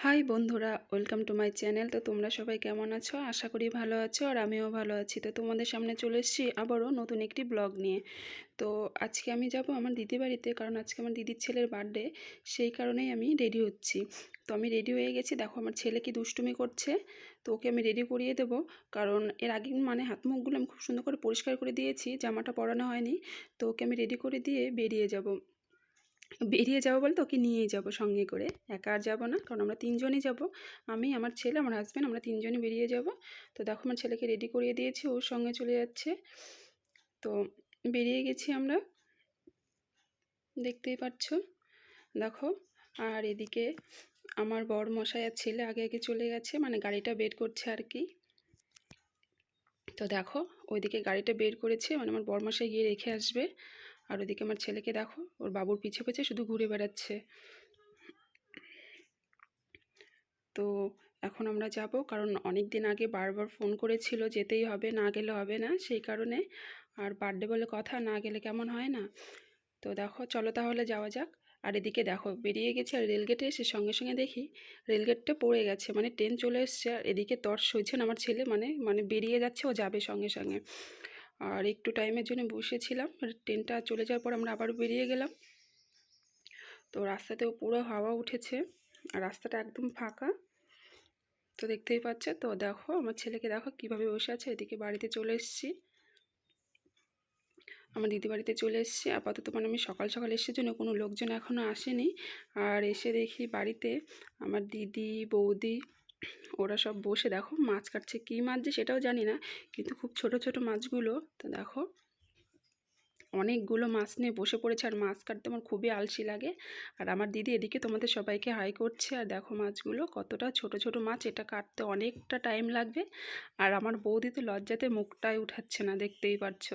High বন্ধুরা, welcome to my channel. তো তোমরা সবাই কেমন আছো? আশা করি ভালো আছো, আর আমিও ভালো আছি। তো তোমাদের সামনে চলে এসেছি আবারও নতুন একটি ব্লগ নিয়ে। তো আজকে আমি যাব আমার দিদির বাড়িতে, কারণ আজকে আমার দিদির ছেলের বার্থডে। সেই কারণেই আমি রেডি হচ্ছি। তো আমি রেডি হয়ে গেছি, দেখো আমার ছেলে কি দুষ্টুমি করছে। তো ওকে আমি রেডি করিয়ে দেবো, কারণ এর আগে মানে হাত মুখগুলো আমি খুব সুন্দর করে পরিষ্কার করে দিয়েছি, জামাটা পরানো হয়নি। তো ওকে আমি রেডি করে দিয়ে বেরিয়ে যাবো বলতে ওকে নিয়েই যাব সঙ্গে করে, একা আর যাবো না, কারণ আমরা তিনজনই যাব। আমি, আমার ছেলে, আমার হাজব্যান্ড, আমরা তিনজনই বেরিয়ে যাব। তো দেখো আমার ছেলেকে রেডি করিয়ে দিয়েছি, ওর সঙ্গে চলে যাচ্ছে। তো বেরিয়ে গেছি আমরা, দেখতেই পাচ্ছ দেখো। আর এদিকে আমার বর মশাই আর ছেলে আগে আগে চলে গেছে, মানে গাড়িটা বের করছে আর কি। তো দেখো ওইদিকে গাড়িটা বের করেছে, মানে আমার বরমশাই গিয়ে রেখে আসবে। আর ওইদিকে আমার ছেলেকে দেখো, ওর বাবুর পিছে পিছে শুধু ঘুরে বেড়াচ্ছে। তো এখন আমরা যাব, কারণ অনেক দিন আগে বারবার ফোন করেছিল যেতেই হবে, না গেলে হবে না, সেই কারণে। আর বার্থডে বলে কথা, না গেলে কেমন হয় না। তো দেখো চলো তাহলে যাওয়া যাক। আর এদিকে দেখো বেরিয়ে গেছে, আর রেলগেটে এসে সঙ্গে সঙ্গে দেখি রেলগেটটা পড়ে গেছে, মানে ট্রেন চলে এসছে। আর এদিকে তর সইছে না আমার ছেলে, মানে মানে বেরিয়ে যাচ্ছে, ও যাবে সঙ্গে সঙ্গে। আর একটু টাইমের জন্য বসেছিলাম, আর ট্রেনটা চলে যাওয়ার পর আমরা আবার বেরিয়ে গেলাম। তো রাস্তাতেও পুরো হাওয়া উঠেছে, আর রাস্তাটা একদম ফাঁকা। তো দেখতেই পাচ্ছে। তো দেখো আমার ছেলেকে দেখো কিভাবে বসে আছে। এদিকে বাড়িতে চলে এসেছি, আমার দিদি বাড়িতে চলে এসেছি আপাতত। মানে আমি সকাল সকাল এসেছি জন্য কোনো লোকজন এখনও আসেনি। আর এসে দেখি বাড়িতে আমার দিদি, বৌদি, ওরা সব বসে দেখো মাছ কাটছে। কী মাছ যে সেটাও জানি না, কিন্তু খুব ছোট ছোট মাছগুলো। তো দেখো অনেকগুলো মাছ নিয়ে বসে পড়েছে, আর মাছ কাটতে আমার খুবই আলসি লাগে। আর আমার দিদি এদিকে তোমাদের সবাইকে হাই করছে। আর দেখো মাছগুলো কতটা ছোট ছোট মাছ, এটা কাটতে অনেকটা টাইম লাগবে। আর আমার বৌদি তো লজ্জাতে মুখটাই উঠাচ্ছে না, দেখতেই পাচ্ছ।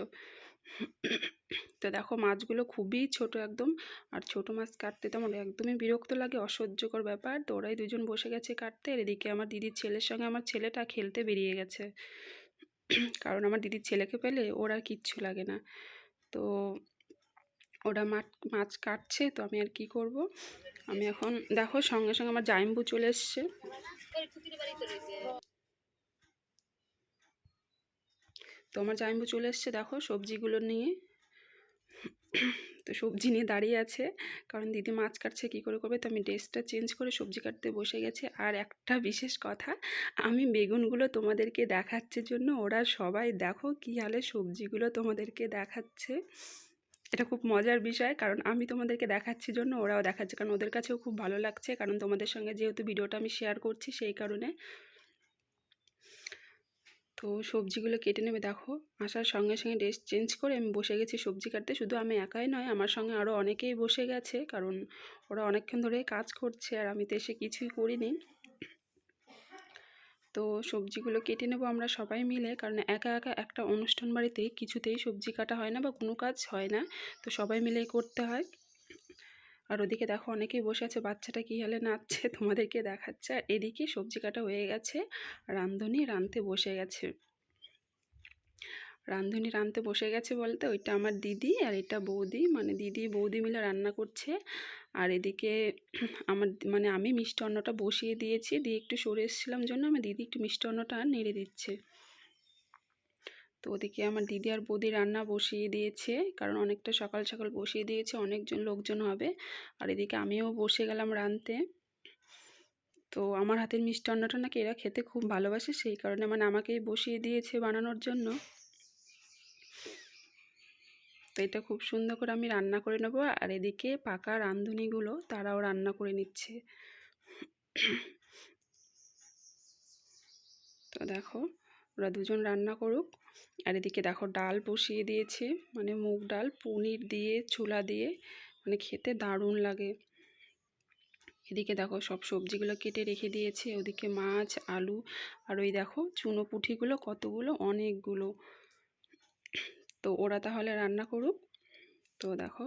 তো দেখো মাছগুলো খুবই ছোট একদম। আর ছোট মাছ কাটতে তো আমার একদমই বিরক্ত লাগে, অসহ্যকর ব্যাপার। তো ওরাই দুজন বসে গেছে কাটতে, আর এদিকে আমার দিদির ছেলের সঙ্গে আমার ছেলেটা খেলতে বেরিয়ে গেছে। কারণ আমার দিদির ছেলেকে পেলে ওর আর কিচ্ছু লাগে না। তো ওরা মাছ কাটছে, তো আমি আর কি করব। আমি এখন দেখো সঙ্গে সঙ্গে আমার জাইম্বু চলে এসছে। তো আমার জাইম্বু চলে এসছে দেখো সবজিগুলো নিয়ে। তো সবজি নিয়ে দাঁড়িয়ে আছে, কারণ দিদি মাছ কাটছে, কী করে করবে। তো আমি ড্রেসটা চেঞ্জ করে সবজি কাটতে বসে গেছে। আর একটা বিশেষ কথা, আমি বেগুনগুলো তোমাদেরকে দেখাচ্ছি জন্য ওরা সবাই দেখো কী হালে সবজিগুলো তোমাদেরকে দেখাচ্ছে। এটা খুব মজার বিষয়, কারণ আমি তোমাদেরকে দেখাচ্ছি জন্য ওরাও দেখাচ্ছে, কারণ ওদের কাছেও খুব ভালো লাগছে, কারণ তোমাদের সঙ্গে যেহেতু ভিডিওটা আমি শেয়ার করছি সেই কারণে। তো সবজিগুলো কেটে নেবে দেখো। আসার সঙ্গে সঙ্গে ড্রেস চেঞ্জ করে আমি বসে গেছি সবজি কাটতে। শুধু আমি একাই নয়, আমার সঙ্গে আরও অনেকেই বসে গেছে, কারণ ওরা অনেকক্ষণ ধরে কাজ করছে, আর আমি তো এসে কিছুই করিনি। তো সবজিগুলো কেটে নেব আমরা সবাই মিলে, কারণ একা একা একটা অনুষ্ঠান বাড়িতে কিছুতেই সবজি কাটা হয় না বা কোনো কাজ হয় না। তো সবাই মিলে করতে হয়। আর ওদিকে দেখো অনেকেই বসে আছে, বাচ্চাটা কী হালে নাচছে তোমাদেরকে দেখাচ্ছে। আর এদিকে সবজি কাটা হয়ে গেছে, রাঁধুনি রাঁধতে বসে গেছে। রাঁধুনি রাঁধতে বসে গেছে বলতে ওইটা আমার দিদি আর এটা বৌদি, মানে দিদি বৌদি মিলে রান্না করছে। আর এদিকে আমার মানে আমি মিষ্টান্নটা বসিয়ে দিয়েছি, দিয়ে একটু সরে এসেছিলাম জন্য আমার দিদি একটু মিষ্টান্নটা নেড়ে দিচ্ছে। তো ওদিকে আমার দিদি আর বৌদি রান্না বসিয়ে দিয়েছে, কারণ অনেকটা সকাল সকাল বসিয়ে দিয়েছে, অনেকজন লোকজন হবে। আর এদিকে আমিও বসে গেলাম রাঁধতে। তো আমার হাতের মিষ্টান্নটা নাকি এরা খেতে খুব ভালোবাসে, সেই কারণে মানে আমাকেই বসিয়ে দিয়েছে বানানোর জন্য। তো এটা খুব সুন্দর করে আমি রান্না করে নেবো। আর এদিকে পাকা রাঁধুনিগুলো তারাও রান্না করে নিচ্ছে। তো দেখো ওরা দুজন রান্না করুক। আর এদিকে দেখো ডাল বসিয়ে দিয়েছে, মানে মুগ ডাল পনির দিয়ে ছোলা দিয়ে, মানে খেতে দারুণ লাগে। এদিকে দেখো সব সবজিগুলো কেটে রেখে দিয়েছে, ওদিকে মাছ, আলু, আর ওই দেখো চুনো পুঁঠিগুলো কতগুলো, অনেকগুলো। তো ওরা তাহলে রান্না করুক। তো দেখো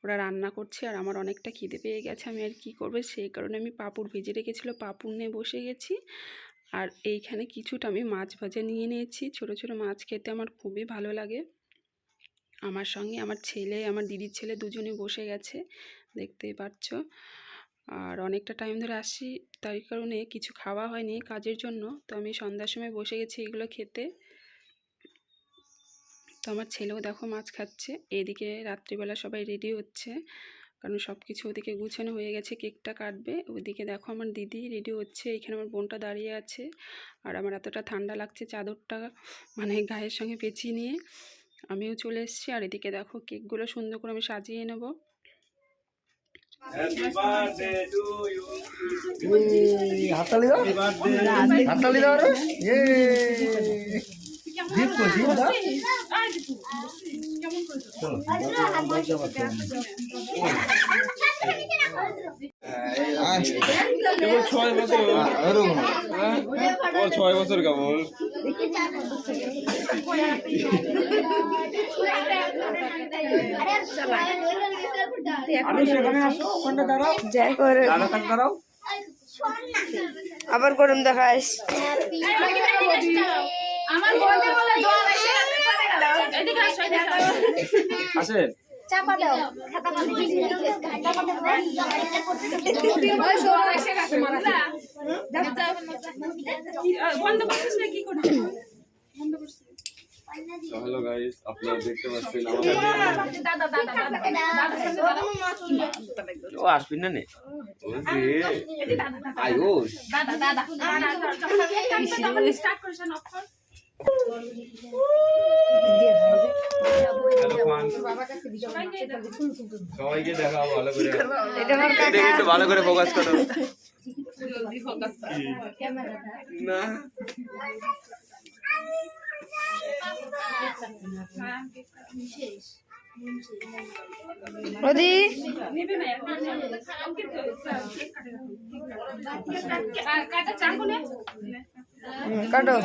ওরা রান্না করছে, আর আমার অনেকটা খিদে পেয়ে গেছে, আমি আর কি করবো, সেই কারণে আমি পাঁপড় ভেজে রেখেছিলো, পাঁপড় নিয়ে বসে গেছি। আর এইখানে কিছুটা আমি মাছ ভাজা নিয়ে নিয়েছি, ছোটো ছোটো মাছ খেতে আমার খুবই ভালো লাগে। আমার সঙ্গে আমার ছেলে, আমার দিদির ছেলে দুজনে বসে গেছে, দেখতেই পাচ্ছ। আর অনেকটা টাইম ধরে আসছি, তাই কারণে কিছু খাওয়া হয়নি কাজের জন্য। তো আমি সন্ধ্যার সময় বসে গেছি এগুলো খেতে। তো আমার ছেলেও দেখো মাছ খাচ্ছে। এদিকে রাত্রিবেলা সবাই রেডি হচ্ছে, কারণ সব কিছু ওদিকে গুছানো হয়ে গেছে, কেকটা কাটবে। ওইদিকে দেখো আমার দিদি রেডি হচ্ছে, এখানে আমার বোনটা দাঁড়িয়ে আছে। আর আমার এতটা ঠান্ডা লাগছে, চাদরটা মানে গায়ের সঙ্গে পেঁচিয়ে নিয়ে আমিও চলে এসেছি। আর এদিকে দেখো কেকগুলো সুন্দর করে আমি সাজিয়ে নেব। হাততালি দাও, হাততালি দাও রে। জিপ কো জিপ দাও। চলো কেবল 6 বছর, ও 6 বছর কেবল। আমি সেখানে আসো, ওখানে দাঁড়াও, যাই করে দাদা কাছে দাঁড়াও। আবার গরম দেখাস। আমার বলতে বলে জল এসে এদিকে আসো, এদিকে আসো। আসেন চাপা দাও, খাতা পাতি দিয়ে খাতা পাতি দাও। ওই জল এসে গেছে মারা। বন্ধ করছিস না কি করছিস? বন্ধ করছিস। হ্যালো গাইস, আপনারা দেখতে পাচ্ছেন দাদা দাদা দাদা ও আসবেন না নে আয়ুষ দাদা দাদা স্টার্ট করেছেন অফার। সবাইকে দেখাও ভালো করে, এটা আমার কাকা। একটু ভালো করে ফোকাস করো না। ওদি কাটা চাকু নে কাটো।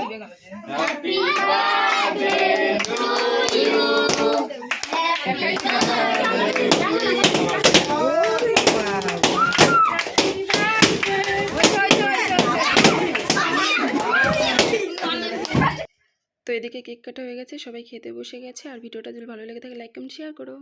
তো এদিকে কেক কাটা হয়ে গেছে, সবাই খেতে বসে গেছে। আর ভিডিওটা যদি ভালো লেগে থাকে লাইক কমেন্ট শেয়ার করো।